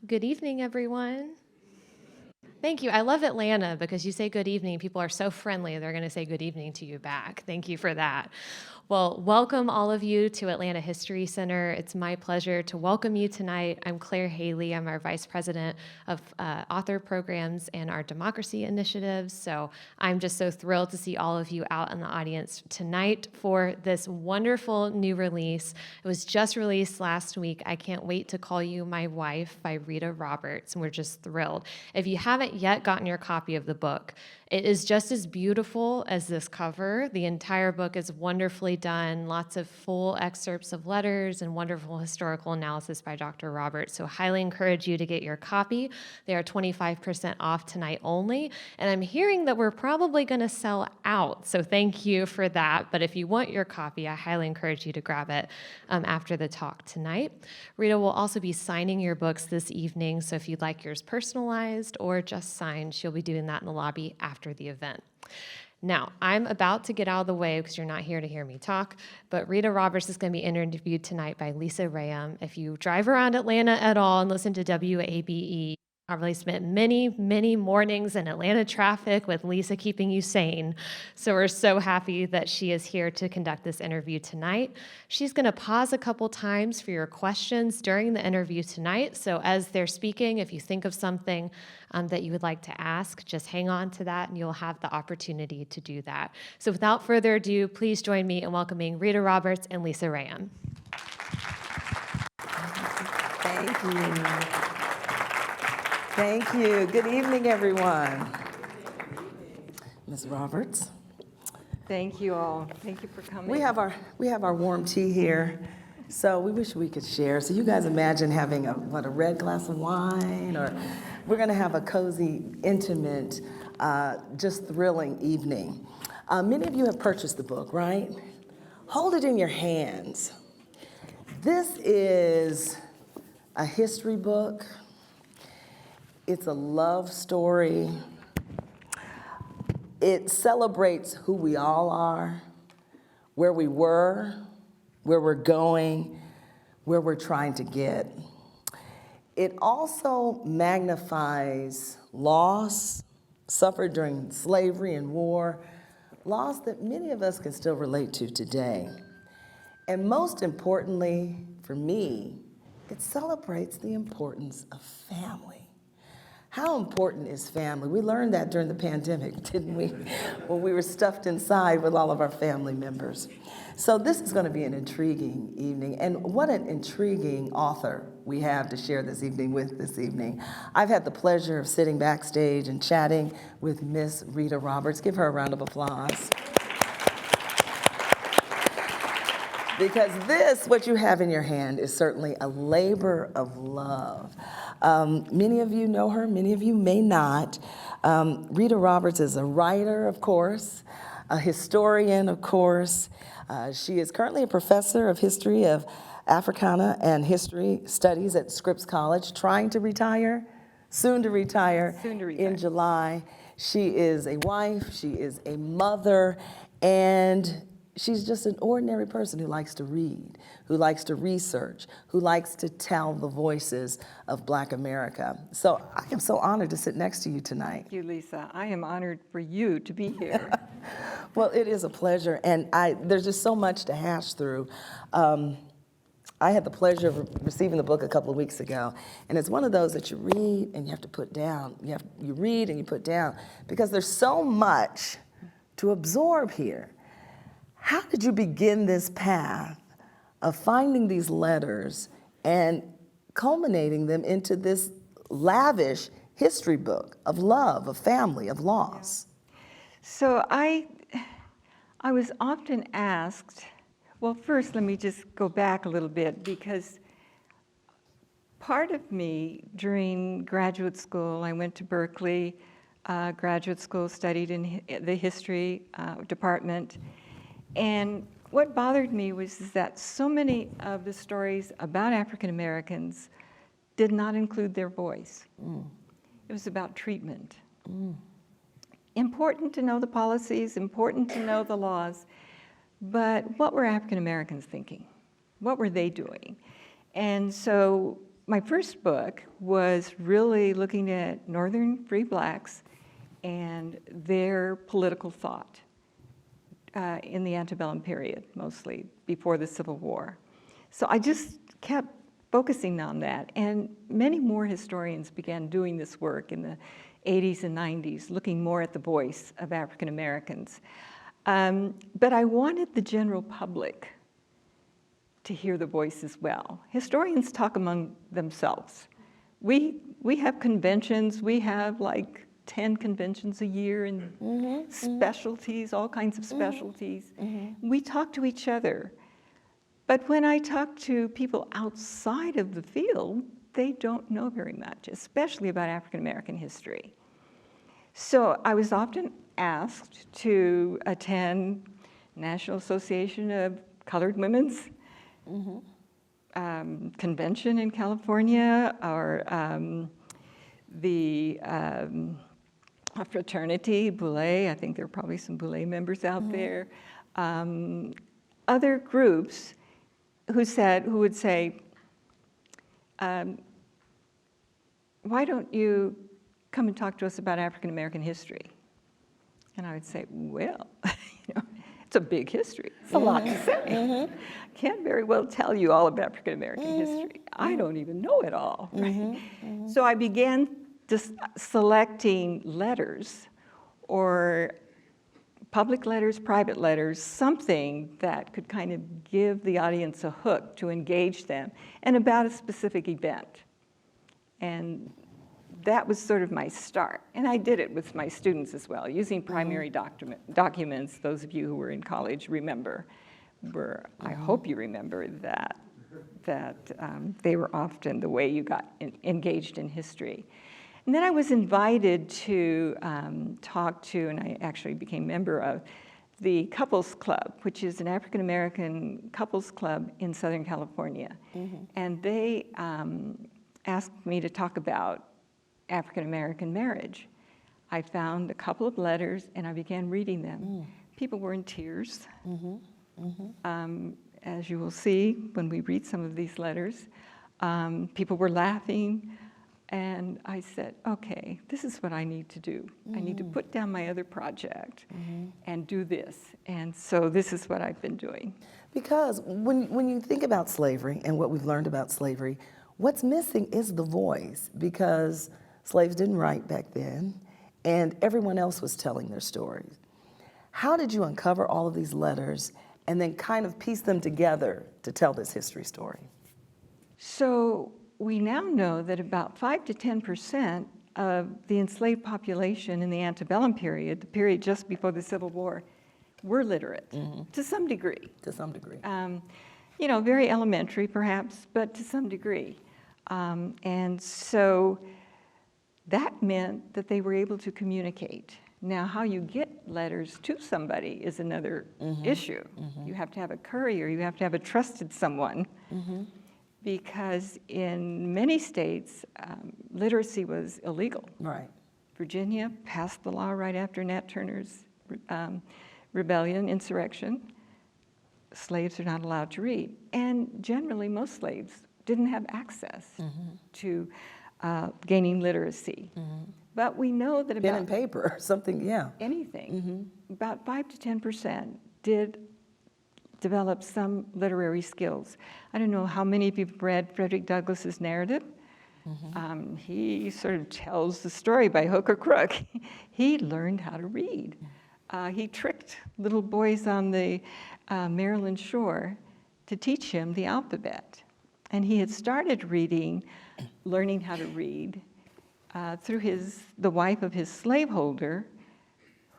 Good evening, everyone. Thank you. I love Atlanta because you say good evening. People are so friendly. They're going to say good evening to you back. Thank you for that. Well, welcome all of you to Atlanta History Center. It's my pleasure to welcome you tonight. I'm Claire Haley. I'm our Vice President of Author Programs and our Democracy Initiatives. So I'm just so thrilled to see all of you out in the audience tonight for this wonderful new release. It was just released last week. I Can't Wait to Call You My Wife by Rita Roberts, and we're just thrilled. If you haven't yet gotten your copy of the book, it is just as beautiful as this cover. The entire book is wonderfully done, lots of full excerpts of letters and wonderful historical analysis by Dr. Roberts. So highly encourage you to get your copy. They are 25% off tonight only. And I'm hearing that we're probably going to sell out. So thank you for that. But if you want your copy, I highly encourage you to grab it after the talk tonight. Rita will also be signing your books this evening. So if you'd like yours personalized or just signed, she'll be doing that in the lobby after the event. Now, I'm about to get out of the way because you're not here to hear me talk, but Rita Roberts is going to be interviewed tonight by Lisa Rayam. If you drive around Atlanta at all and listen to WABE, I really spent many, many mornings in Atlanta traffic with Lisa keeping you sane. So we're so happy that she is here to conduct this interview tonight. She's going to pause a couple times for your questions during the interview tonight. So as they're speaking, if you think of something that you would like to ask, just hang on to that and you'll have the opportunity to do that. So without further ado, please join me in welcoming Rita Roberts and Lisa Rayam. Thank you. Thank you. Good evening, everyone. Ms. Roberts. Thank you all. Thank you for coming. We have our warm tea here, so we wish we could share. So you guys imagine having a red glass of wine, or we're going to have a cozy, intimate, just thrilling evening. Many of you have purchased the book, right? Hold it in your hands. This is a history book. It's a love story. It celebrates who we all are, where we were, where we're going, where we're trying to get. It also magnifies loss suffered during slavery and war, loss that many of us can still relate to today. And most importantly, for me, it celebrates the importance of family. How important is family? We learned that during the pandemic, didn't we? When we were stuffed inside with all of our family members. So this is going to be an intriguing evening. And what an intriguing author we have to share this evening with this evening. I've had the pleasure of sitting backstage and chatting with Miss Rita Roberts. Give her a round of applause. Because this, what you have in your hand, is certainly a labor of love. Many of you know her, many of you may not. Rita Roberts is a writer, of course, a historian, of course. She is currently a professor of history of Africana and history studies at Scripps College, trying to retire, soon to retire in July. She is a wife, she is a mother, and she's just an ordinary person who likes to read, who likes to research, who likes to tell the voices of Black America. So I am so honored to sit next to you tonight. Thank you, Lisa. I am honored for you to be here. Well, it is a pleasure, and there's just so much to hash through. I had the pleasure of receiving the book a couple of weeks ago, and it's one of those that you read and you have to put down. You read and you put down, because there's so much to absorb here. How did you begin this path of finding these letters and culminating them into this lavish history book of love, of family, of loss? So I was often asked, well, first let me just go back a little bit, because part of me during graduate school, I went to Berkeley graduate school, studied in the history department. And what bothered me was that so many of the stories about African Americans did not include their voice. It was about treatment. Important to know the policies, important to know the laws, but what were African Americans thinking? What were they doing? And so my first book was really looking at Northern free blacks and their political thought in the antebellum period, mostly before the Civil War. So I just kept focusing on that, and many more historians began doing this work in the 80s and 90s, looking more at the voice of African Americans. But I wanted the general public to hear the voice as well. Historians talk among themselves. We have conventions, we have like 10 conventions a year and specialties, all kinds of specialties. We talk to each other. But when I talk to people outside of the field, they don't know very much, especially about African American history. So I was often asked to attend National Association of Colored Women's convention in California, or the fraternity, Boulay. I think there are probably some Boulay members out there. Other groups who would say, why don't you come and talk to us about African American history? And I would say, well, it's a big history. It's a lot to say. I can't very well tell you all of African American history. I don't even know it all. Right? So I began just selecting letters, or public letters, private letters, something that could kind of give the audience a hook to engage them, and about a specific event. And that was sort of my start. And I did it with my students as well, using primary documents. Those of you who were in college remember, I hope you remember that they were often the way you got engaged in history. And then I was invited to talk to, and I actually became a member of, the Couples Club, which is an African American couples club in Southern California. And they asked me to talk about African American marriage. I found a couple of letters and I began reading them. People were in tears, as you will see when we read some of these letters. People were laughing. And I said, okay, this is what I need to do. I need to put down my other project and do this. And so this is what I've been doing. Because when you think about slavery and what we've learned about slavery, what's missing is the voice, because slaves didn't write back then, and everyone else was telling their stories. How did you uncover all of these letters and then kind of piece them together to tell this history story? So we now know that about 5 to 10% of the enslaved population in the antebellum period, the period just before the Civil War, were literate to some degree. To some degree. Very elementary perhaps, but to some degree. And so that meant that they were able to communicate. Now, how you get letters to somebody is another issue. You have to have a courier, you have to have a trusted someone. Because in many states, literacy was illegal. Right. Virginia passed the law right after Nat Turner's rebellion, insurrection. Slaves are not allowed to read. And generally, most slaves didn't have access to gaining literacy. But we know that Pen and paper, something, yeah. anything, about 5 to 10% did develop some literary skills. I don't know how many of you have read Frederick Douglass's narrative. He sort of tells the story by hook or crook. He learned how to read. He tricked little boys on the Maryland shore to teach him the alphabet. And he had started learning how to read through the wife of his slaveholder,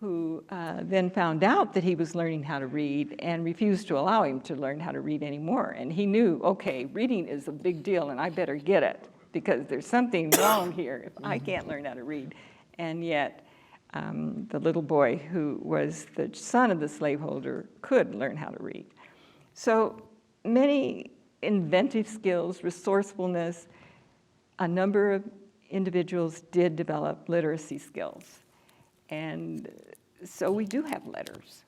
who then found out that he was learning how to read and refused to allow him to learn how to read anymore. And he knew, okay, reading is a big deal and I better get it because there's something wrong here if I can't learn how to read. And yet the little boy who was the son of the slaveholder could learn how to read. So many inventive skills, resourcefulness, a number of individuals did develop literacy skills. And so we do have letters.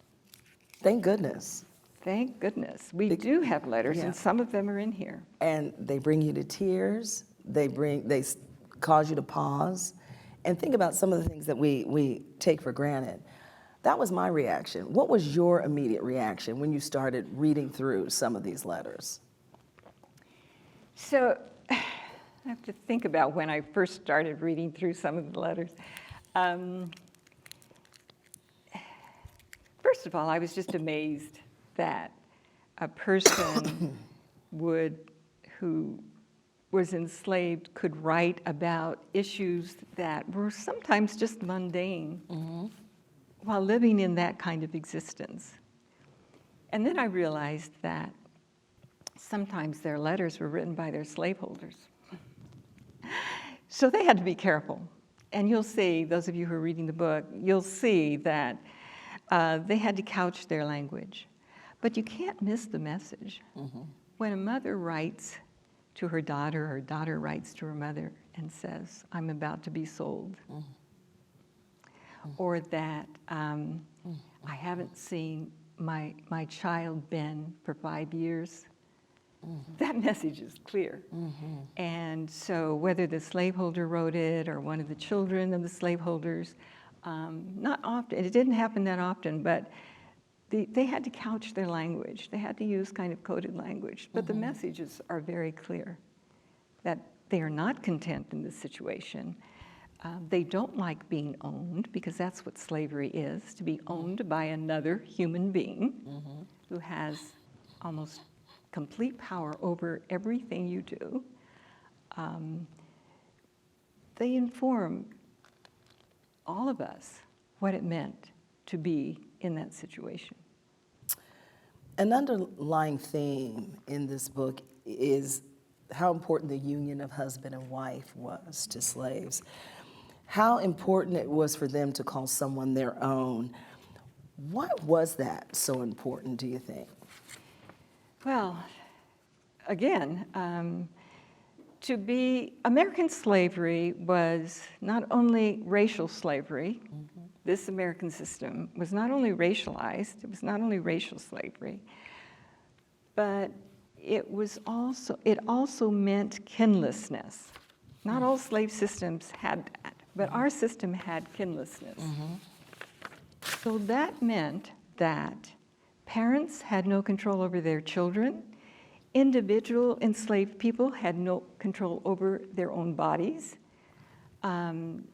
Thank goodness. Thank goodness. We do have letters, Yeah. and some of them are in here. And they bring you to tears. They cause you to pause and think about some of the things that we take for granted. That was my reaction. What was your immediate reaction when you started reading through some of these letters? So I have to think about when I first started reading through some of the letters. First of all, I was just amazed that a person who was enslaved could write about issues that were sometimes just mundane while living in that kind of existence. And then I realized that sometimes their letters were written by their slaveholders. So they had to be careful. And you'll see, those of you who are reading the book, you'll see that they had to couch their language. But you can't miss the message. When a mother writes to her daughter writes to her mother and says, I'm about to be sold. Or that I haven't seen my child Ben for 5 years. That message is clear. And so whether the slaveholder wrote it or one of the children of the slaveholders, not often, it didn't happen that often, but they had to couch their language. They had to use kind of coded language. But the messages are very clear that they are not content in this situation. They don't like being owned, because that's what slavery is, to be owned by another human being who has almost complete power over everything you do. They inform all of us what it meant to be in that situation. An underlying theme in this book is how important the union of husband and wife was to slaves. How important it was for them to call someone their own. Why was that so important, do you think? Well, again, American slavery was not only racial slavery. This American system was not only racialized, it was not only racial slavery, but it also meant kinlessness. Not all slave systems had that, but our system had kinlessness. So that meant that parents had no control over their children. Individual enslaved people had no control over their own bodies.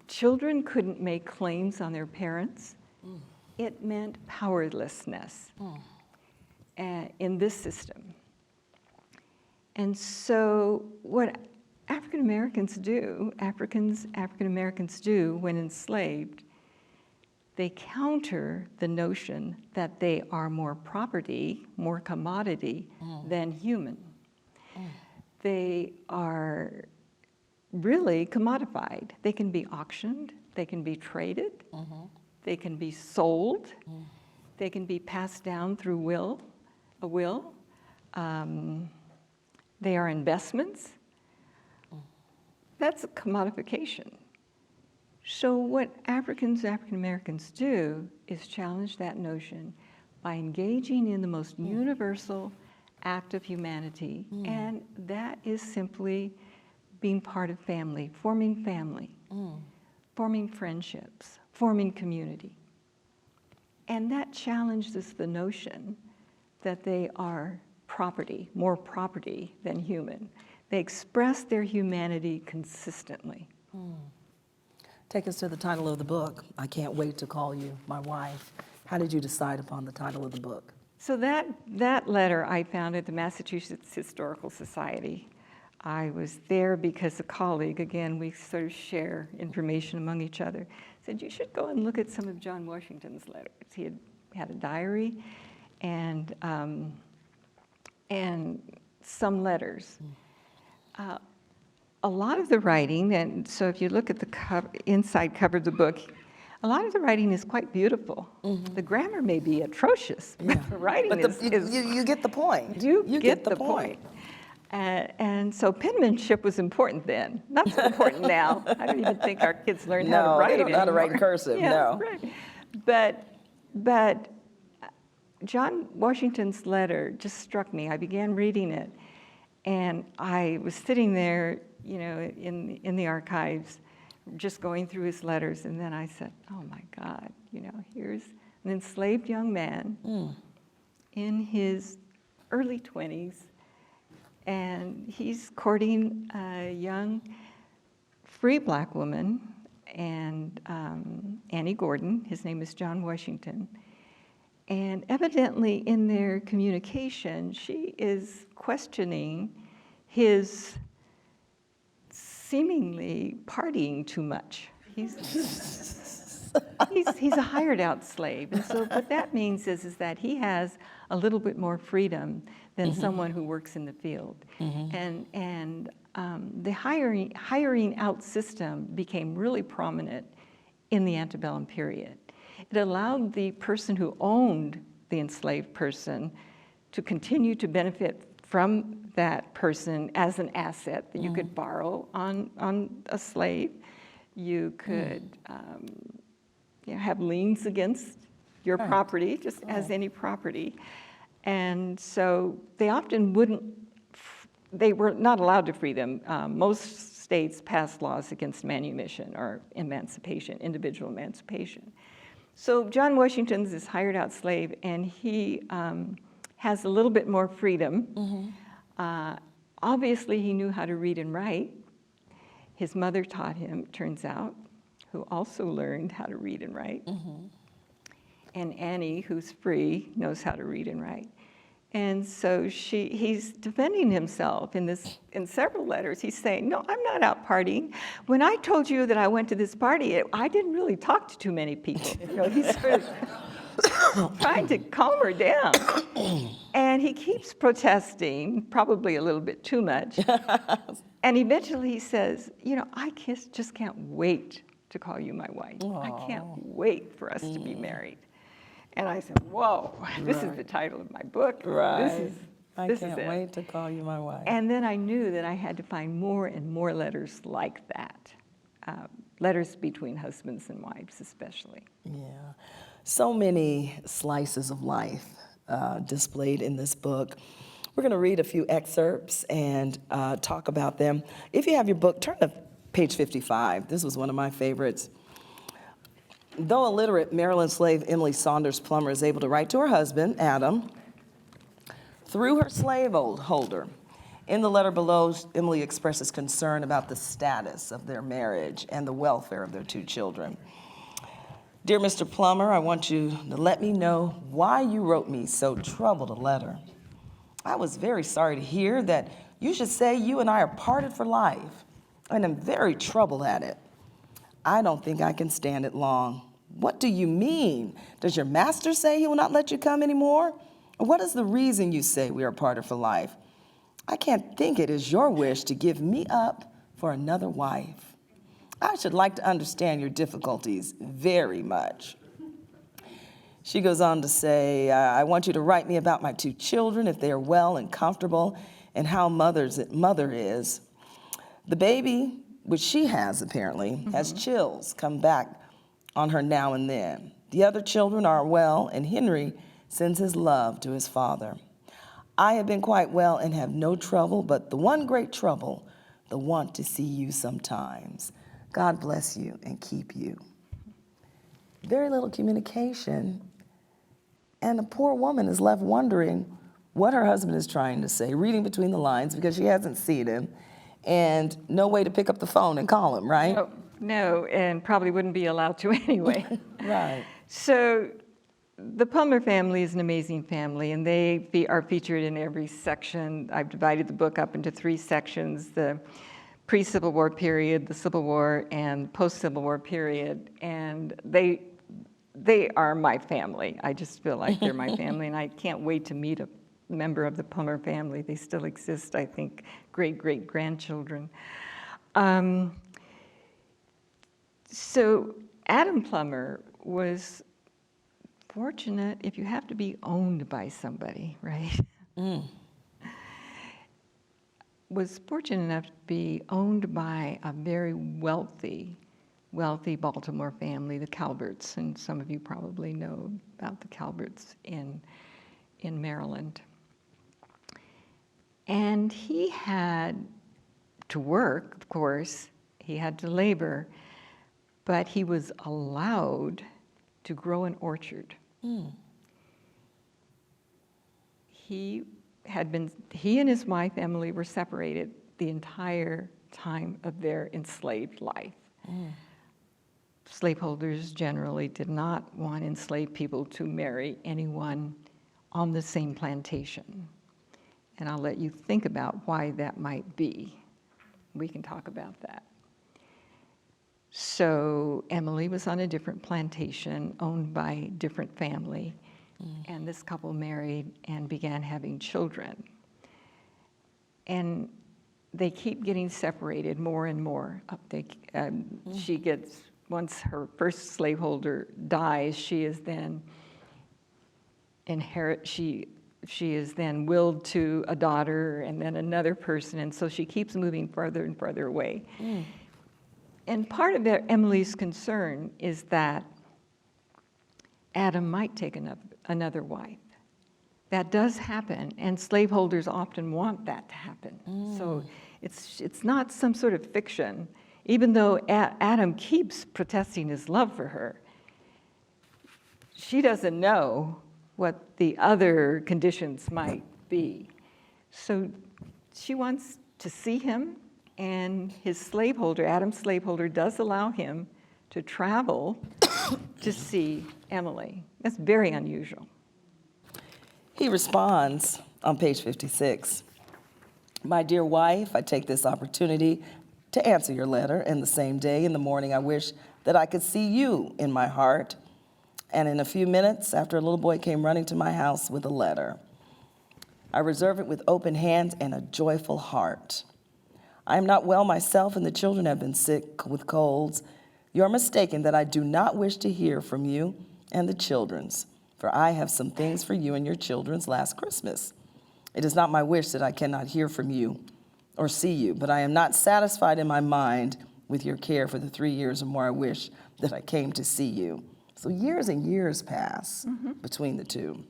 Children couldn't make claims on their parents. It meant powerlessness in this system. And so what African Americans do when enslaved, they counter the notion that they are more property, more commodity than human. They are really commodified. They can be auctioned, they can be traded, they can be sold, they can be passed down through a will. They are investments. That's a commodification. So what African Americans do is challenge that notion by engaging in the most universal act of humanity, and that is simply being part of family, forming friendships, forming community. And that challenges the notion that they are property, more property than human. They express their humanity consistently. Take us to the title of the book. I Can't Wait to Call You My Wife. How did you decide upon the title of the book? So that letter I found at the Massachusetts Historical Society. I was there because a colleague, again, we sort of share information among each other, said, you should go and look at some of John Washington's letters. He had a diary and some letters. A lot of the writing, and so if you look at the inside cover of the book, a lot of the writing is quite beautiful. The grammar may be atrocious, but the writing you get the point. You get the point. And so penmanship was important then. Not so important now. I don't even think our kids learn how to write they don't know how to write in cursive, no. Right. But John Washington's letter just struck me. I began reading it, and I was sitting there, in the archives, just going through his letters, and then I said, oh my God, here's an enslaved young man in his early 20s, and he's courting a young free black woman, and Annie Gordon. His name is John Washington. And evidently in their communication, she is questioning his seemingly partying too much. He's a hired out slave. And so what that means is that he has a little bit more freedom than someone who works in the field. And the hiring out system became really prominent in the antebellum period. It allowed the person who owned the enslaved person to continue to benefit from that person as an asset that you could borrow on a slave. You could have liens against your property, just as any property. And so they often they were not allowed to free them. Most states passed laws against manumission or emancipation, individual emancipation. So John Washington's this hired out slave, and he has a little bit more freedom. Obviously, he knew how to read and write. His mother taught him, turns out, who also learned how to read and write. And Annie, who's free, knows how to read and write. And so he's defending himself in several letters. He's saying, no, I'm not out partying. When I told you that I went to this party, I didn't really talk to too many people. He's sort of trying to calm her down. And he keeps protesting, probably a little bit too much. And eventually he says, I just can't wait to call you my wife. I can't wait for us to be married. And I said, whoa, this is the title of my book. Right. I can't wait to call you my wife. And then I knew that I had to find more and more letters like that, letters between husbands and wives especially. Yeah. So many slices of life displayed in this book. We're going to read a few excerpts and talk about them. If you have your book, turn to page 55. This was one of my favorites. Though illiterate, Maryland slave Emily Saunders Plummer is able to write to her husband, Adam, through her slaveholder. In the letter below, Emily expresses concern about the status of their marriage and the welfare of their 2 children. Dear Mr. Plummer, I want you to let me know why you wrote me so troubled a letter. I was very sorry to hear that you should say you and I are parted for life, and I'm very troubled at it. I don't think I can stand it long. What do you mean? Does your master say he will not let you come anymore? Or what is the reason you say we are parted for life? I can't think it is your wish to give me up for another wife. I should like to understand your difficulties very much. She goes on to say, I want you to write me about my 2 children, if they are well and comfortable, and how mother is. The baby, which she has apparently, has chills come back on her now and then. The other children are well, and Henry sends his love to his father. I have been quite well and have no trouble, but the one great trouble, the want to see you sometimes. God bless you and keep you. Very little communication, and the poor woman is left wondering what her husband is trying to say, reading between the lines because she hasn't seen him, and no way to pick up the phone and call him, right? No, and probably wouldn't be allowed to anyway. Right. So the Plummer family is an amazing family, and they are featured in every section. I've divided the book up into 3 sections, the pre-Civil War period, the Civil War, and post-Civil War period. And they are my family. I just feel like they're my family, and I can't wait to meet a member of the Plummer family. They still exist, I think, great-great-grandchildren. So Adam Plummer was fortunate, if you have to be owned by somebody, right? Was fortunate enough to be owned by a very wealthy Baltimore family, the Calverts, and some of you probably know about the Calverts in Maryland. And he had to work, of course. He had to labor, but he was allowed to grow an orchard. He and his wife, Emily, were separated the entire time of their enslaved life. Slaveholders generally did not want enslaved people to marry anyone on the same plantation. And I'll let you think about why that might be. We can talk about that. So Emily was on a different plantation owned by a different family, and this couple married and began having children. And they keep getting separated more and more. She gets, once her first slaveholder dies, she is then she is then willed to a daughter and then another person, and so she keeps moving further and further away. And part of Emily's concern is that Adam might take another wife. That does happen, and slaveholders often want that to happen. So it's not some sort of fiction. Even though Adam keeps protesting his love for her, she doesn't know what the other conditions might be. So she wants to see him, and his slaveholder, Adam's slaveholder, does allow him to travel to see Emily. That's very unusual. He responds on page 56, "My dear wife, I take this opportunity to answer your letter, and the same day in the morning I wish that I could see you in my heart. And in a few minutes, after a little boy came running to my house with a letter, I reserve it with open hands and a joyful heart. I am not well myself, and the children have been sick with colds. You are mistaken that I do not wish to hear from you and the children's, for I have some things for you and your children's last Christmas. It is not my wish that I cannot hear from you or see you, but I am not satisfied in my mind with your care for the 3 years or more I wish that I came to see you." So years and years pass between the two.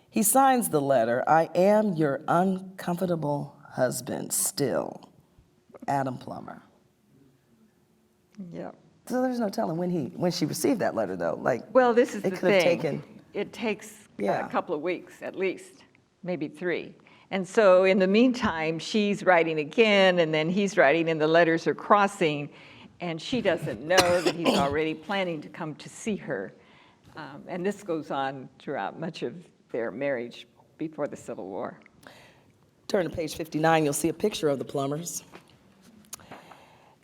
He signs the letter, "I am your uncomfortable husband still, Adam Plummer." Yep. So there's no telling when she received that letter, though. Well, this is the it could have thing. taken. It takes Yeah. a couple of weeks at least, maybe 3. And so in the meantime, she's writing again, and then he's writing, and the letters are crossing, and she doesn't know that he's already planning to come to see her. And this goes on throughout much of their marriage before the Civil War. Turn to page 59, you'll see a picture of the Plumbers.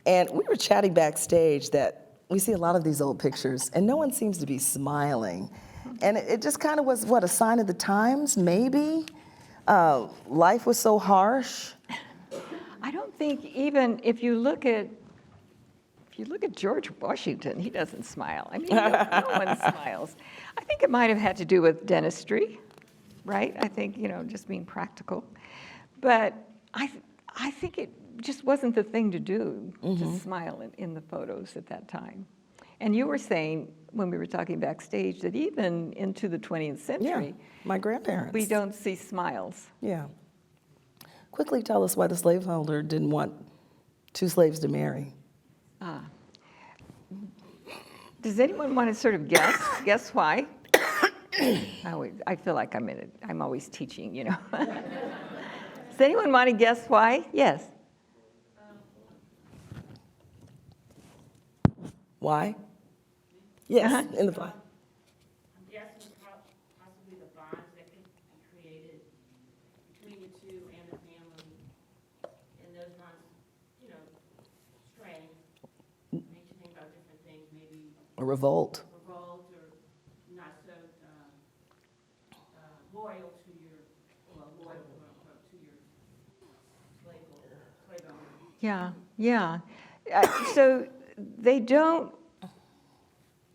And we were chatting backstage that we see a lot of these old pictures, and no one seems to be smiling. And it just kind of was, what, a sign of the times, maybe? Life was so harsh. I don't think even if you look at George Washington, he doesn't smile. I mean, no one smiles. I think it might have had to do with dentistry, right? I think, just being practical. But I think it just wasn't the thing to do, to smile in the photos at that time. And you were saying, when we were talking backstage, that even into the 20th century, my grandparents. we don't see smiles. Yeah. Quickly tell us why the slaveholder didn't want 2 slaves to marry. Does anyone want to sort of guess why? I feel like I'm always teaching, Does anyone want to guess why? Yes. Why? Yes, in the plot. I'm guessing possibly the bonds that could be created between the two and the family, and those bonds, strain, makes you think about different things, maybe A revolt. revolt or not so loyal to your, quote unquote, to your slave owner. Yeah. So they don't,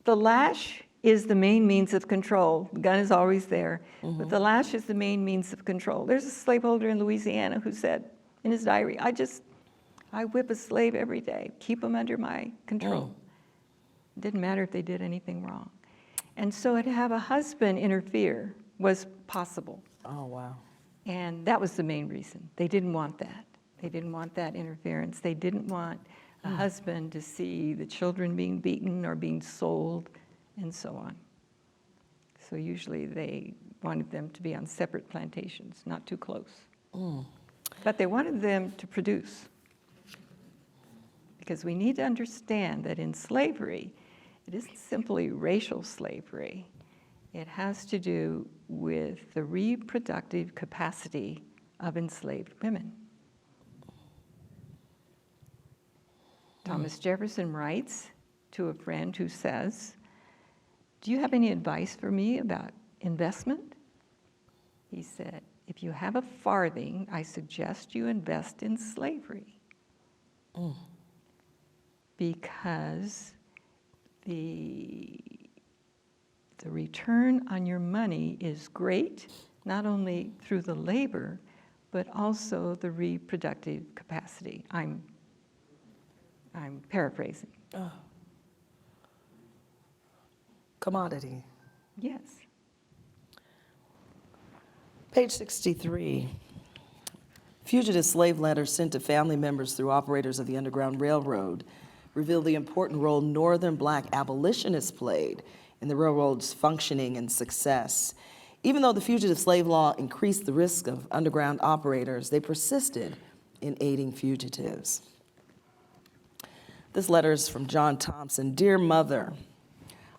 the lash is the main means of control. The gun is always there, but the lash is the main means of control. There's a slaveholder in Louisiana who said in his diary, I whip a slave every day, keep them under my control. It didn't matter if they did anything wrong. And so to have a husband interfere was possible. Oh, wow. And that was the main reason. They didn't want that. They didn't want that interference. They didn't want a husband to see the children being beaten or being sold and so on. So usually they wanted them to be on separate plantations, not too close. But they wanted them to produce. Because we need to understand that in slavery, it isn't simply racial slavery. It has to do with the reproductive capacity of enslaved women. Thomas Jefferson writes to a friend who says, "Do you have any advice for me about investment?" He said, "If you have a farthing, I suggest you invest in slavery." Because the return on your money is great, not only through the labor, but also the reproductive capacity. I'm paraphrasing. Commodity. Yes. Page 63. Fugitive slave letters sent to family members through operators of the Underground Railroad reveal the important role Northern Black abolitionists played in the railroad's functioning and success. Even though the fugitive slave law increased the risk of underground operators, they persisted in aiding fugitives. This letter is from John Thompson. "Dear Mother,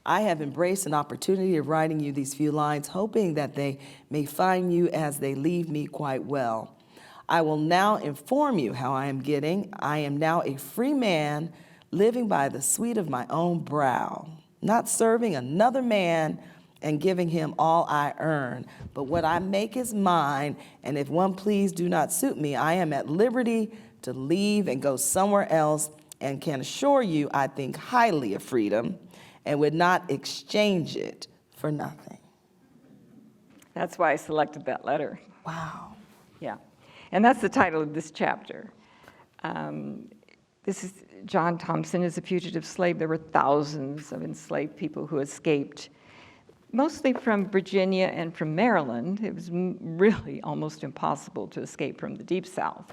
I have embraced an opportunity of writing you these few lines, hoping that they may find you as they leave me quite well. I will now inform you how I am getting. I am now a free man, living by the sweat of my own brow, not serving another man and giving him all I earn. But what I make is mine, and if one pleas do not suit me, I am at liberty to leave and go somewhere else, and can assure you I think highly of freedom and would not exchange it for nothing." That's why I selected that letter. Wow. Yeah. And that's the title of this chapter. This is John Thompson is a fugitive slave. There were thousands of enslaved people who escaped, mostly from Virginia and from Maryland. It was really almost impossible to escape from the Deep South.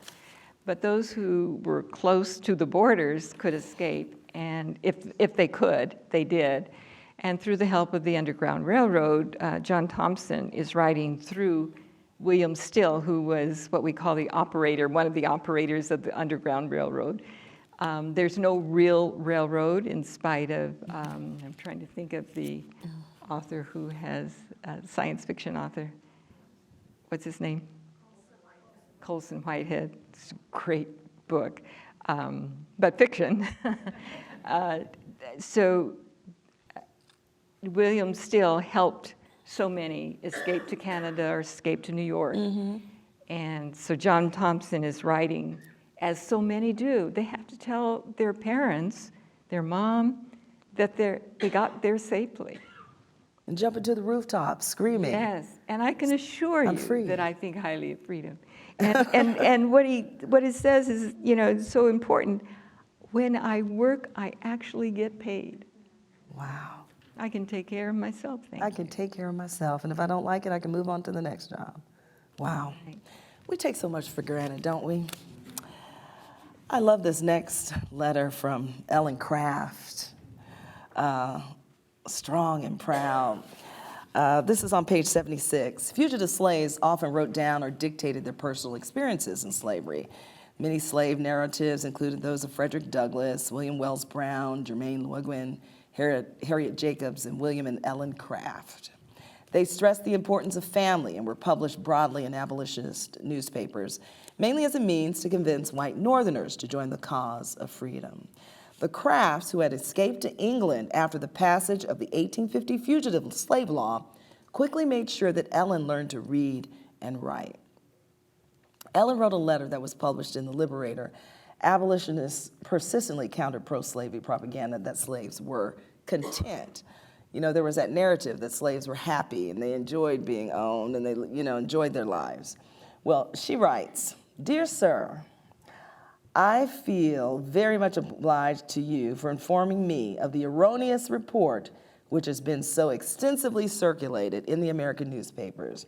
But those who were close to the borders could escape, and if they could, they did. And through the help of the Underground Railroad, John Thompson is riding through William Still, who was what we call the operator, one of the operators of the Underground Railroad. There's no real railroad in spite of, I'm trying to think of the author who has, science fiction author. What's his name? Colson Whitehead. It's a great book, but fiction. So William Still helped so many escape to Canada or escape to New York. And so John Thompson is writing, as so many do. They have to tell their parents, their mom, that they got there safely. And jump into the rooftops, screaming. Yes, and I can assure I'm you free. that I think highly of freedom. And what it says is, it's so important. When I work, I actually get paid. Wow. I can take care of myself, I can take care of myself, and if I don't like it, I can move on to the next job. Wow. Right. We take so much for granted, don't we? I love this next letter from Ellen Craft, strong and proud. This is on page 76. Fugitive slaves often wrote down or dictated their personal experiences in slavery. Many slave narratives included those of Frederick Douglass, William Wells Brown, Jermaine Lewin, Harriet Jacobs, and William and Ellen Craft. They stressed the importance of family and were published broadly in abolitionist newspapers, mainly as a means to convince white Northerners to join the cause of freedom. The Crafts, who had escaped to England after the passage of the 1850 Fugitive Slave Law, quickly made sure that Ellen learned to read and write. Ellen wrote a letter that was published in The Liberator. Abolitionists persistently countered pro-slavery propaganda that slaves were content. There was that narrative that slaves were happy and they enjoyed being owned and they, enjoyed their lives. Well, she writes, "Dear Sir, I feel very much obliged to you for informing me of the erroneous report which has been so extensively circulated in the American newspapers.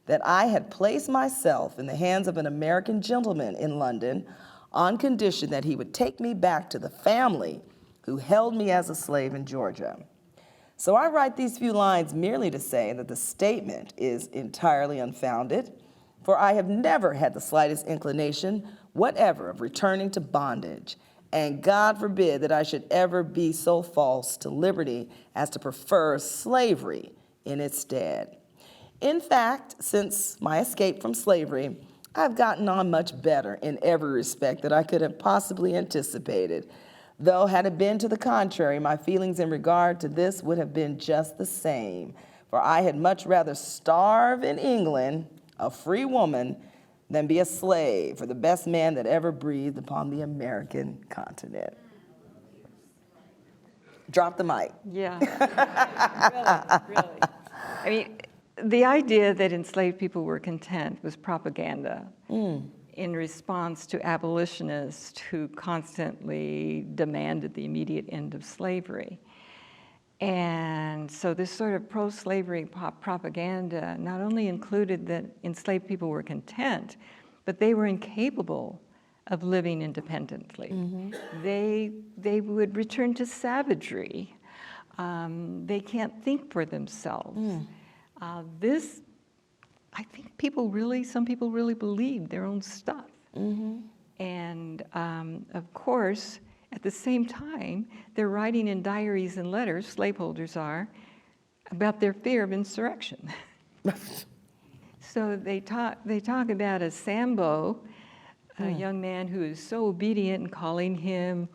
that I had placed myself in the hands of an American gentleman in London on condition that he would take me back to the family who held me as a slave in Georgia. So I write these few lines merely to say that the statement is entirely unfounded, for I have never had the slightest inclination whatever of returning to bondage, and God forbid that I should ever be so false to liberty as to prefer slavery in its stead. In fact, since my escape from slavery, I've gotten on much better in every respect that I could have possibly anticipated, though had it been to the contrary, my feelings in regard to this would have been just the same, for I had much rather starve in England, a free woman, than be a slave for the best man that ever breathed upon the American continent. Drop the mic. Yeah, really. I mean, the idea that enslaved people were content was propaganda in response to abolitionists who constantly demanded the immediate end of slavery. And so this sort of pro-slavery propaganda not only included that enslaved people were content, but they were incapable of living independently. They would return to savagery. They can't think for themselves. This, I think some people really believed their own stuff. And of course, at the same time, they're writing in diaries and letters, slaveholders are, about their fear of insurrection. So they talk about a Sambo, a young man who is so obedient and calling him,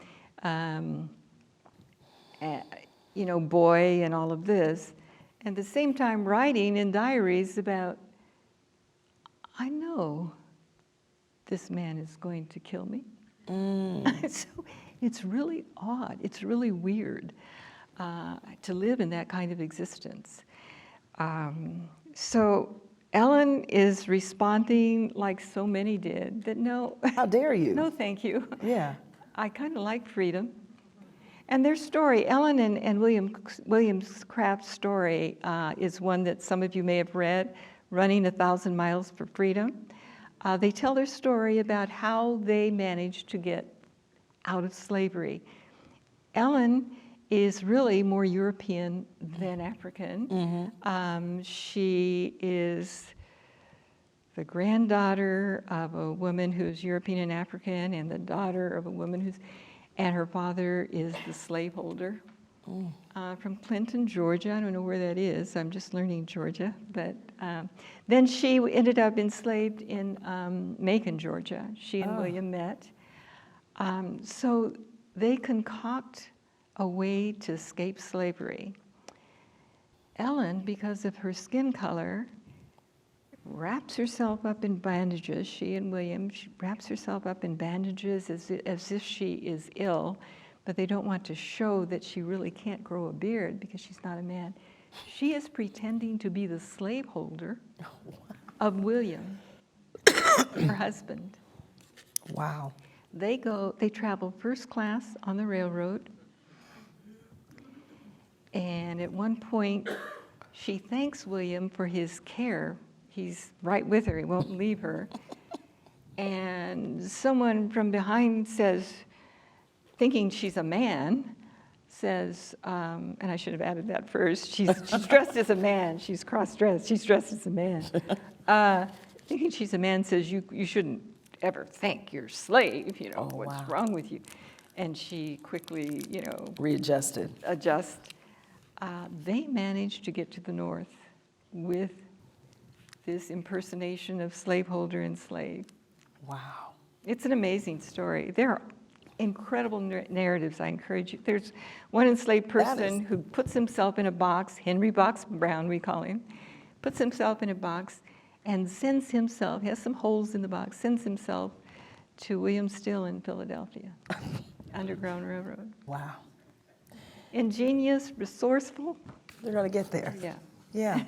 boy and all of this, and at the same time writing in diaries about, I know this man is going to kill me. So it's really odd, it's really weird to live in that kind of existence. So Ellen is responding like so many did, that no. How dare you? No, thank you. Yeah. I kind of like freedom. And their story, Ellen and William Craft's story is one that some of you may have read, Running 1,000 Miles for Freedom. They tell their story about how they managed to get out of slavery. Ellen is really more European than African. She is the granddaughter of a woman who's European and African, and the daughter of a woman and her father is the slaveholder from Clinton, Georgia. I don't know where that is. I'm just learning Georgia. But then she ended up enslaved in Macon, Georgia. She and William met. So they concoct a way to escape slavery. Ellen, because of her skin color, wraps herself up in bandages. She and William, she wraps herself up in bandages as if she is ill, but they don't want to show that she really can't grow a beard because she's not a man. She is pretending to be the slaveholder of William, her husband. Wow. They travel first class on the railroad. And at one point, she thanks William for his care. He's right with her, he won't leave her. And someone from behind says, thinking she's a man, says, and I should have added that first, she's dressed as a man, she's cross-dressed, she's dressed as a man. Thinking she's a man says, you shouldn't ever thank your slave, what's wrong with you? And she quickly, Readjusted. They managed to get to the north with this impersonation of slaveholder and slave. Wow. It's an amazing story. There are incredible narratives, I encourage you. There's one enslaved person who puts himself in a box, Henry Box Brown we call him, puts himself in a box and sends himself, he has some holes in the box, sends himself to William Still in Philadelphia, Underground Railroad. Wow. Ingenious, resourceful. They're going to get there. Yeah. Yeah.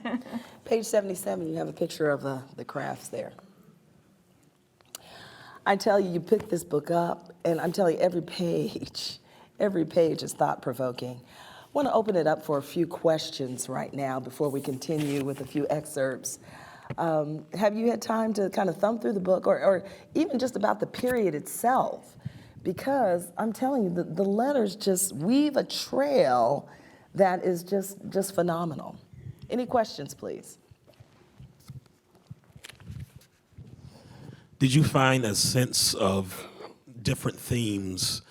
Page 77, you have a picture of the crafts there. I tell you, you pick this book up, and I'm telling you, every page is thought-provoking. I want to open it up for a few questions right now before we continue with a few excerpts. Have you had time to kind of thumb through the book, or even just about the period itself? Because I'm telling you, the letters just weave a trail that is just phenomenal. Any questions, please? Did you find a sense of different themes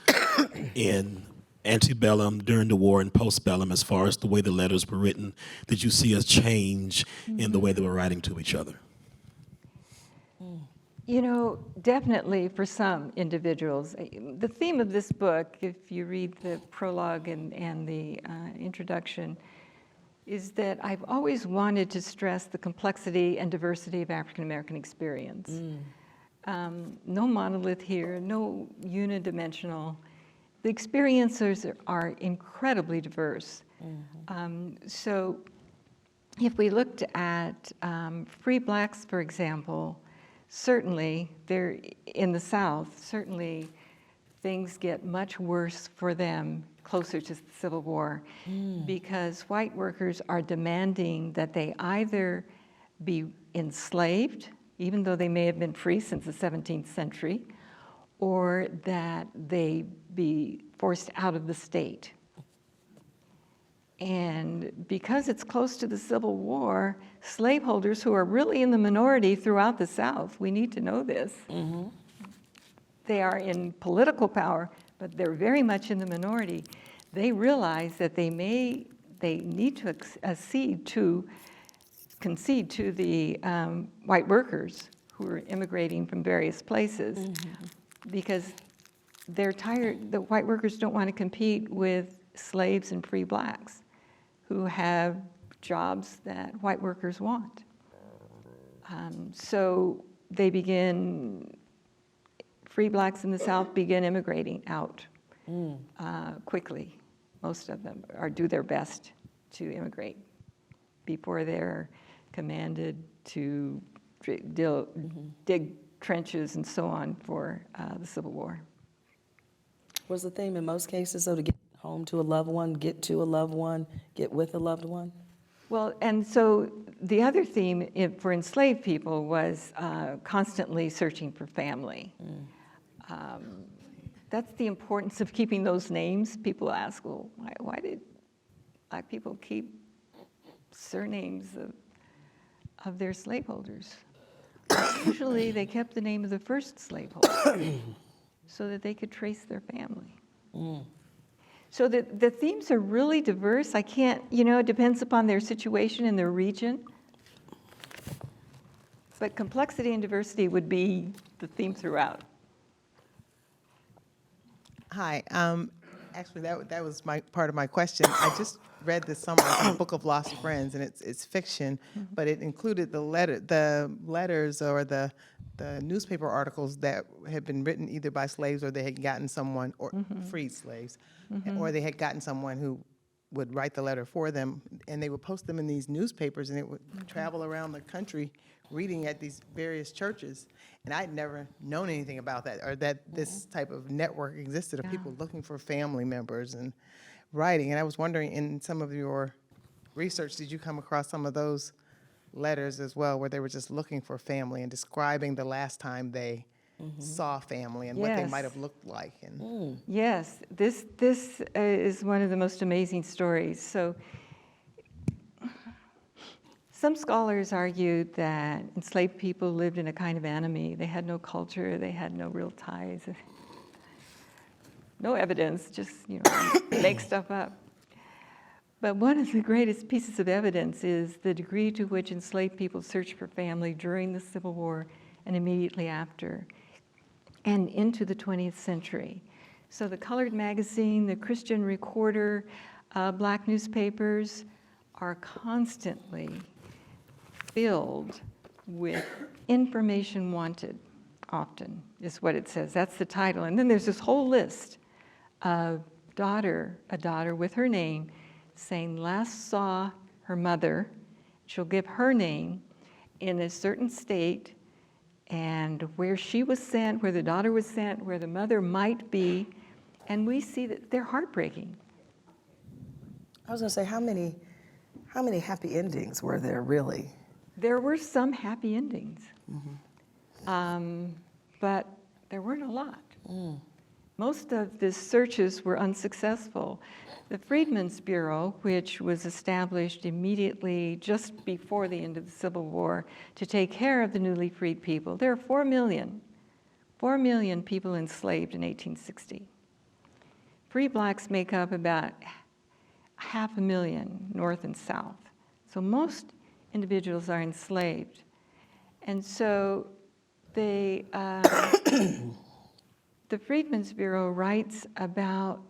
in antebellum, during the war, and postbellum as far as the way the letters were written? Did you see a change in the way they were writing to each other? You know, definitely for some individuals. The theme of this book, if you read the prologue and the introduction, is that I've always wanted to stress the complexity and diversity of African American experience. No monolith here, no unidimensional. The experiences are incredibly diverse. So if we looked at free blacks, for example, certainly they're in the South, certainly things get much worse for them closer to the Civil War because white workers are demanding that they either be enslaved, even though they may have been free since the 17th century, or that they be forced out of the state. And because it's close to the Civil War, slaveholders who are really in the minority throughout the South, we need to know this. They are in political power, but they're very much in the minority. They realize that they need to concede to the white workers who are immigrating from various places because they're tired. The white workers don't want to compete with slaves and free blacks who have jobs that white workers want. So they free blacks in the South begin immigrating out quickly. Most of them do their best to immigrate before they're commanded to dig trenches and so on for the Civil War. Was the theme in most cases, though, to get home to a loved one, get to a loved one, get with a loved one? Well, and so the other theme for enslaved people was constantly searching for family. That's the importance of keeping those names. People ask, well, why did black people keep surnames of their slaveholders? Usually they kept the name of the first slaveholder so that they could trace their family. So the themes are really diverse. I can't, it depends upon their situation and their region. But complexity and diversity would be the theme throughout. Hi. Actually, that was part of my question. I just read this summer the Book of Lost Friends, and it's fiction, but it included the letters or the newspaper articles that had been written either by slaves or they had gotten someone, or freed slaves, or they had gotten someone who would write the letter for them, and they would post them in these newspapers, and it would travel around the country reading at these various churches. And I'd never known anything about that, or that this type of network existed of people looking for family members and writing. And I was wondering, in some of your research, did you come across some of those letters as well, where they were just looking for family and describing the last time they saw family and what they might have looked like? And Yes, this is one of the most amazing stories. So some scholars argued that enslaved people lived in a kind of anomie. They had no culture, they had no real ties. No evidence, just make stuff up. But one of the greatest pieces of evidence is the degree to which enslaved people searched for family during the Civil War and immediately after, and into the 20th century. So the Colored Magazine, the Christian Recorder, black newspapers are constantly filled with information wanted, often, is what it says. That's the title. And then there's this whole list of a daughter with her name, saying last saw her mother. She'll give her name in a certain state and where she was sent, where the daughter was sent, where the mother might be. And we see that they're heartbreaking. I was going to say, how many happy endings were there, really? There were some happy endings, but there weren't a lot. Most of the searches were unsuccessful. The Freedmen's Bureau, which was established immediately just before the end of the Civil War to take care of the newly freed people, there are 4 million people enslaved in 1860. Free blacks make up about 500,000 north and south. So most individuals are enslaved. And so they, the Freedmen's Bureau writes about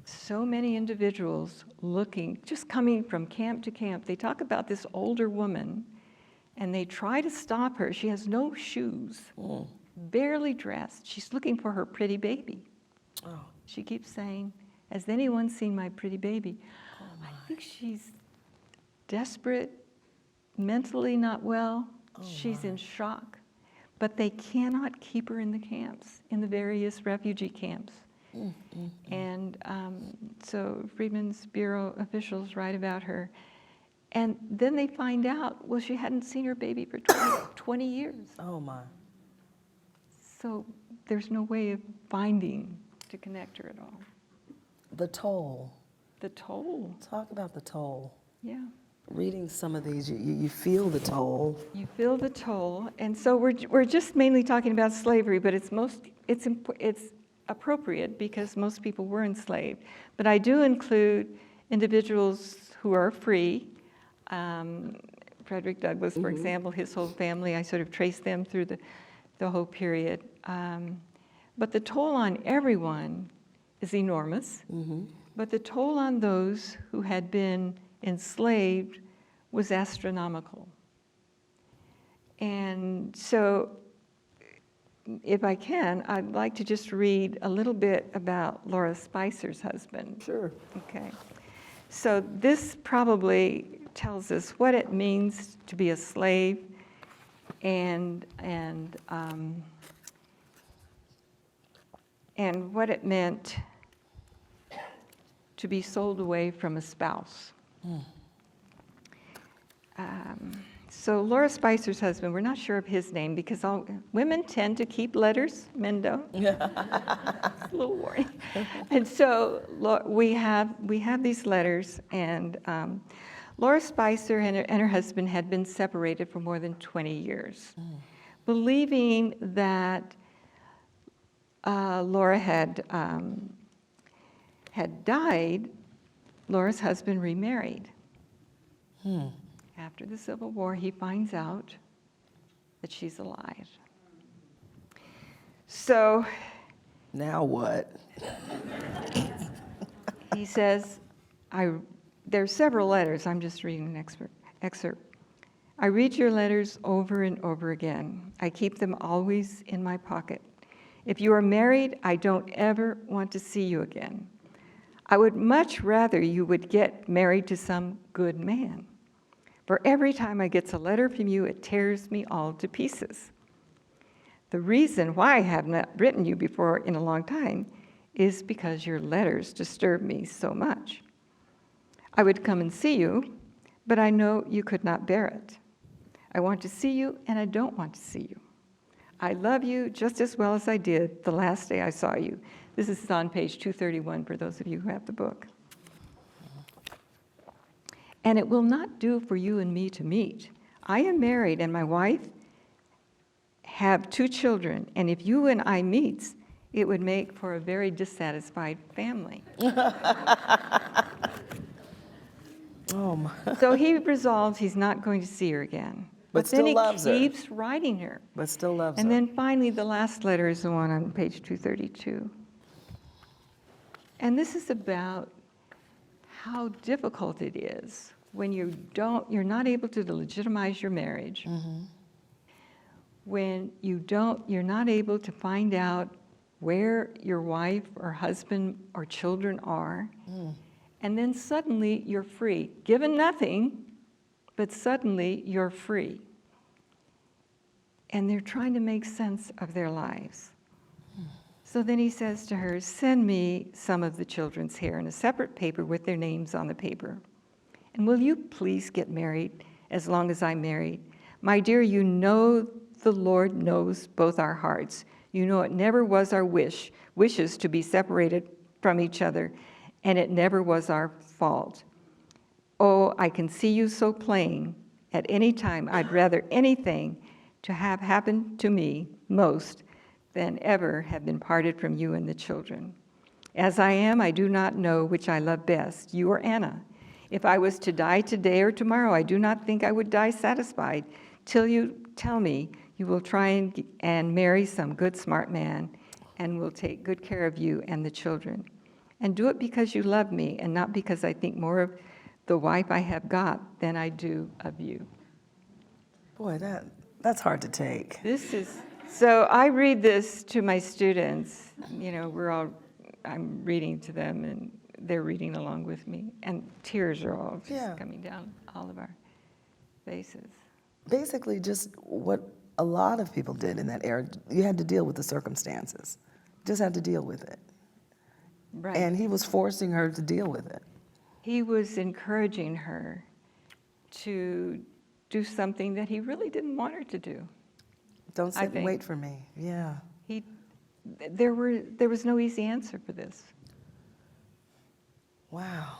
so many individuals looking, just coming from camp to camp. They talk about this older woman, and they try to stop her. She has no shoes, barely dressed. She's looking for her pretty baby. Oh. She keeps saying, "Has anyone seen my pretty baby?" I think she's desperate, mentally not well. She's in shock. But they cannot keep her in the camps, in the various refugee camps. And so Freedmen's Bureau officials write about her. And then they find out, well, she hadn't seen her baby for 20 years. Oh, my. So there's no way of finding to connect her at all. The toll. The toll, Talk about the toll. yeah. Reading some of these, you feel the toll. You feel the toll, and so we're just mainly talking about slavery, but it's appropriate because most people were enslaved. But I do include individuals who are free. Frederick Douglass, for example, his whole family, I sort of traced them through the whole period. But the toll on everyone is enormous. But the toll on those who had been enslaved was astronomical. And so, if I can, I'd like to just read a little bit about Laura Spicer's husband. Sure. Okay. So this probably tells us what it means to be a slave and what it meant to be sold away from a spouse. So Laura Spicer's husband, we're not sure of his name because women tend to keep letters, men don't. It's a little warning. And so we have these letters, and Laura Spicer and her husband had been separated for more than 20 years. Believing that Laura had died, Laura's husband remarried. After the Civil War, he finds out that she's alive. So Now what? he says, there's several letters, I'm just reading an excerpt. I read your letters over and over again. I keep them always in my pocket. If you are married, I don't ever want to see you again. I would much rather you would get married to some good man. For every time I get a letter from you, it tears me all to pieces. The reason why I have not written you before in a long time is because your letters disturb me so much. I would come and see you, but I know you could not bear it. I want to see you, and I don't want to see you. I love you just as well as I did the last day I saw you. This is on page 231 for those of you who have the book. And it will not do for you and me to meet. I am married, and my wife have 2 children, and if you and I meet, it would make for a very dissatisfied family. Oh, my. So he resolves he's not going to see her again. But then still loves her. he keeps writing her. But still loves And her. then finally, the last letter is the one on page 232. And this is about how difficult it is when you're not able to legitimize your marriage. When you're not able to find out where your wife or husband or children are. And then suddenly you're free, given nothing, but suddenly you're free. And they're trying to make sense of their lives. So then he says to her, send me some of the children's hair in a separate paper with their names on the paper. And will you please get married as long as I'm married. My dear, you know the Lord knows both our hearts. You know it never was our wishes to be separated from each other, and it never was our fault. Oh, I can see you so plain. At any time, I'd rather anything to have happened to me most than ever have been parted from you and the children. As I am, I do not know which I love best, you or Anna. If I was to die today or tomorrow, I do not think I would die satisfied till you tell me you will try and marry some good, smart man and will take good care of you and the children. And do it because you love me and not because I think more of the wife I have got than I do of you. Boy, that's hard to take. So I read this to my students. I'm reading to them and they're reading along with me. And tears are all just coming down all of our faces. Basically, just what a lot of people did in that era. You had to deal with the circumstances. Just had to deal with it. Right. And he was forcing her to deal with it. He was encouraging her to do something that he really didn't want her to do. Don't sit and wait for me. Yeah. There was no easy answer for this. Wow.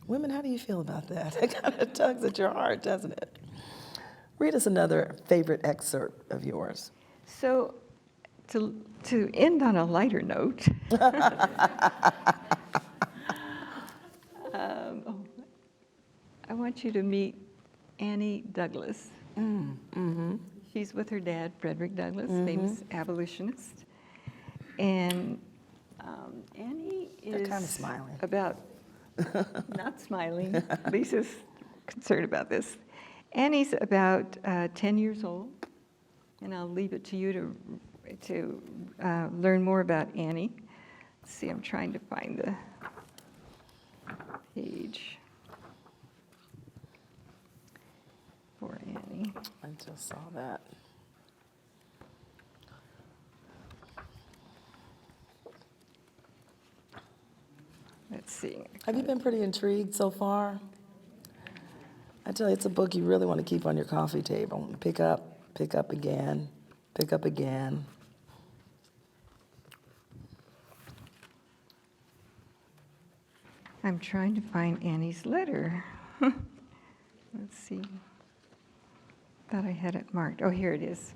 Women, how do you feel about that? It kind of tugs at your heart, doesn't it? Read us another favorite excerpt of yours. So, to end on a lighter note, I want you to meet Annie Douglas. She's with her dad, Frederick Douglass, famous abolitionist. And Annie is kind of smiling. Not smiling. Lisa's concerned about this. Annie's about 10 years old, and I'll leave it to you to learn more about Annie. Let's see, I'm trying to find the page for Annie. I just saw that. Let's see. Have you been pretty intrigued so far? I tell you, it's a book you really want to keep on your coffee table. Pick up again, pick up again. I'm trying to find Annie's letter. Let's see. Thought I had it marked. Oh, here it is.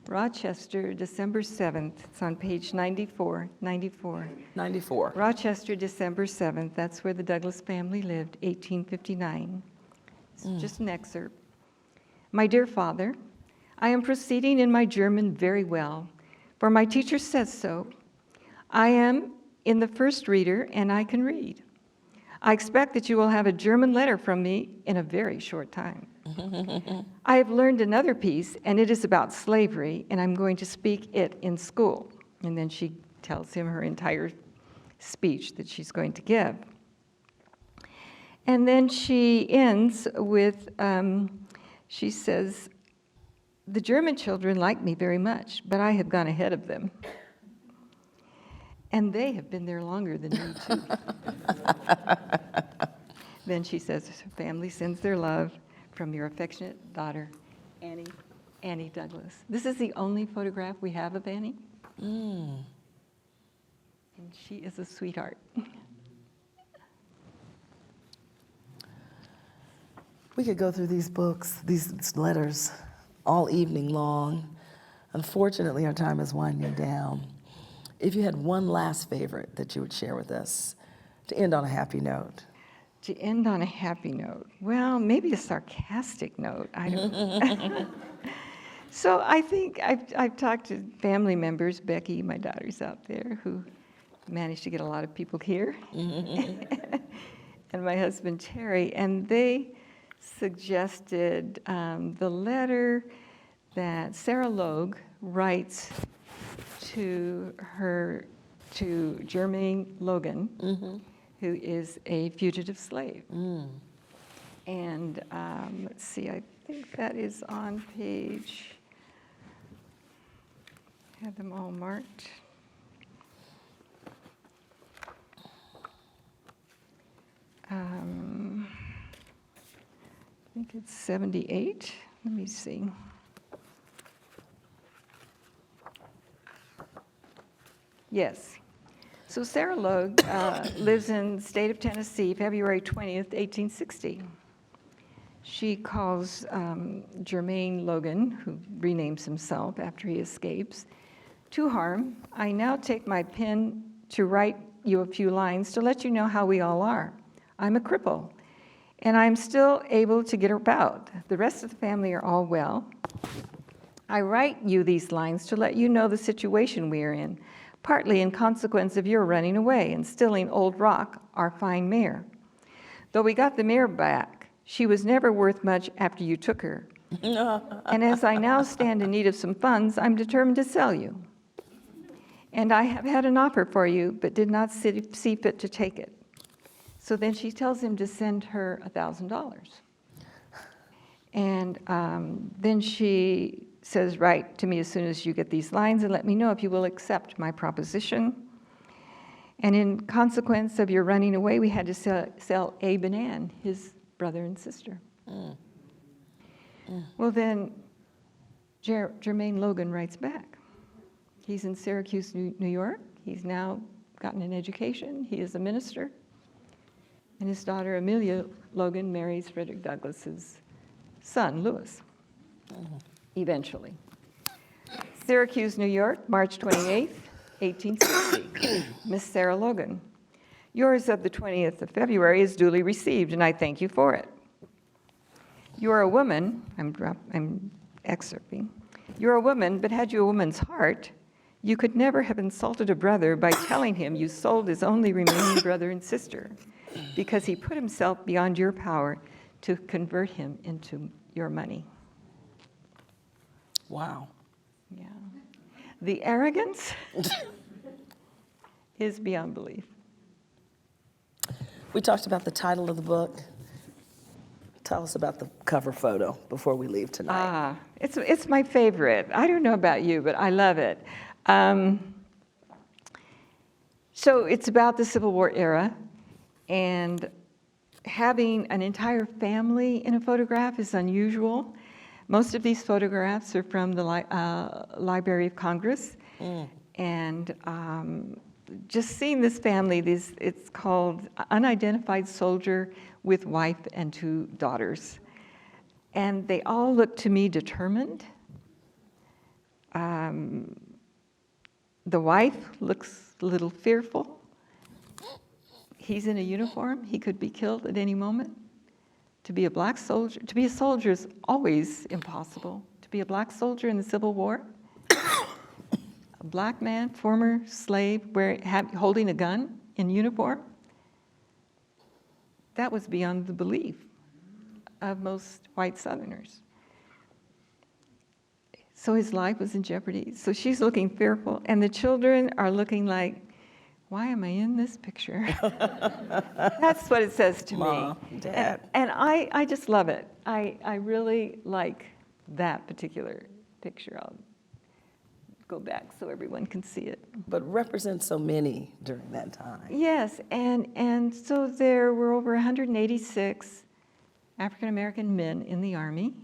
Rochester, December 7th. It's on page 94. 94. Rochester, December 7th. That's where the Douglas family lived, 1859. It's just an excerpt. My dear father, I am proceeding in my German very well, for my teacher says so. I am in the first reader, and I can read. I expect that you will have a German letter from me in a very short time. I have learned another piece, and it is about slavery, and I'm going to speak it in school. And then she tells him her entire speech that she's going to give. And then she ends with, she says, the German children like me very much, but I have gone ahead of them. And they have been there longer than me, too. Then she says, family sends their love from your affectionate daughter, Annie Douglas. This is the only photograph we have of Annie. And she is a sweetheart. We could go through these books, these letters, all evening long. Unfortunately, our time is winding down. If you had one last favorite that you would share with us to end on a happy note. To end on a happy note, well, maybe a sarcastic note. I don't know. So I think I've talked to family members, Becky, my daughter's out there, who managed to get a lot of people here, and my husband, Terry, and they suggested the letter that Sarah Logue writes to Jermaine Logan, who is a fugitive slave. And let's see, I think that is on page, I have them all marked. think it's 78. Let me see. Yes. So Sarah Logue lives in the state of Tennessee, February 20th, 1860. She calls Jermaine Logan, who renames himself after he escapes, to harm. I now take my pen to write you a few lines to let you know how we all are. I'm a cripple, and I'm still able to get about. The rest of the family are all well. I write you these lines to let you know the situation we are in, partly in consequence of your running away and stealing Old Rock, our fine mare. Though we got the mare back, she was never worth much after you took her. And as I now stand in need of some funds, I'm determined to sell you. And I have had an offer for you, but did not see fit to take it. So then she tells him to send her $1,000. And then she says, write to me as soon as you get these lines and let me know if you will accept my proposition. And in consequence of your running away, we had to sell Abe and Ann, his brother and sister. Well, then Jermaine Logan writes back. He's in Syracuse, New York. He's now gotten an education. He is a minister. And his daughter, Amelia Logan, marries Frederick Douglass's son, Lewis, eventually. Syracuse, New York, March 28th, 1860. Miss Sarah Logan, yours of the 20th of February is duly received, and I thank you for it. You are a woman, I'm excerpting. You're a woman, but had you a woman's heart, you could never have insulted a brother by telling him you sold his only remaining brother and sister, because he put himself beyond your power to convert him into your money. Wow. Yeah. The arrogance is beyond belief. We talked about the title of the book. Tell us about the cover photo before we leave tonight. It's my favorite. I don't know about you, but I love it. So it's about the Civil War era, and having an entire family in a photograph is unusual. Most of these photographs are from the Library of Congress, and just seeing this family, it's called Unidentified Soldier with Wife and 2 Daughters. And they all look to me determined. The wife looks a little fearful. He's in a uniform. He could be killed at any moment. To be a black soldier, to be a soldier is always impossible. To be a black soldier in the Civil War, a black man, former slave, holding a gun in uniform, that was beyond the belief of most white Southerners. So his life was in jeopardy. So she's looking fearful, and the children are looking like, why am I in this picture? That's what it says to Mom, me. Dad. And I just love it. I really like that particular picture. I'll go back so everyone can see it. But represents so many during that time. Yes, and so there were over 186 African-American men in the Army,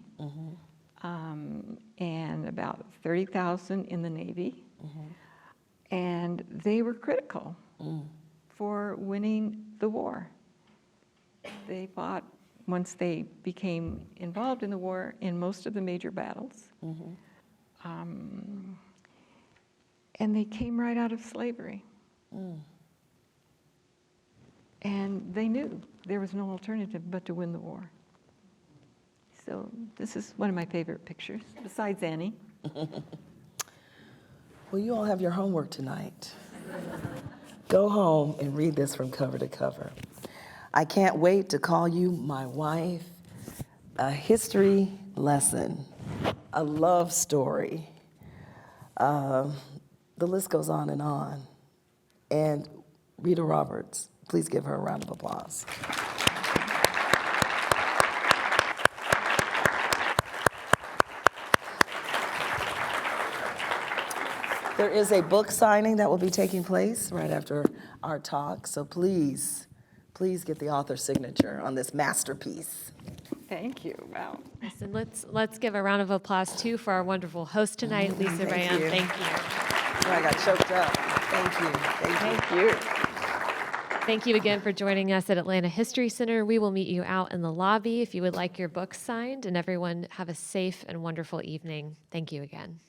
and about 30,000 in the Navy. And they were critical for winning the war. They fought, once they became involved in the war, in most of the major battles. And they came right out of slavery. And they knew there was no alternative but to win the war. So this is one of my favorite pictures, besides Annie. Well, you all have your homework tonight. Go home and read this from cover to cover. I Can't Wait to Call You My Wife, a history lesson, a love story. The list goes on. And Rita Roberts, please give her a round of applause. There is a book signing that will be taking place right after our talk, so please get the author's signature on this masterpiece. Thank you. Wow. And let's give a round of applause too for our wonderful host tonight, Lisa Thank Rayam. you. Thank you. Oh, I got choked up. Thank you. Thank you. Thank you. Thank you again for joining us at Atlanta History Center. We will meet you out in the lobby if you would like your books signed, and everyone have a safe and wonderful evening. Thank you again.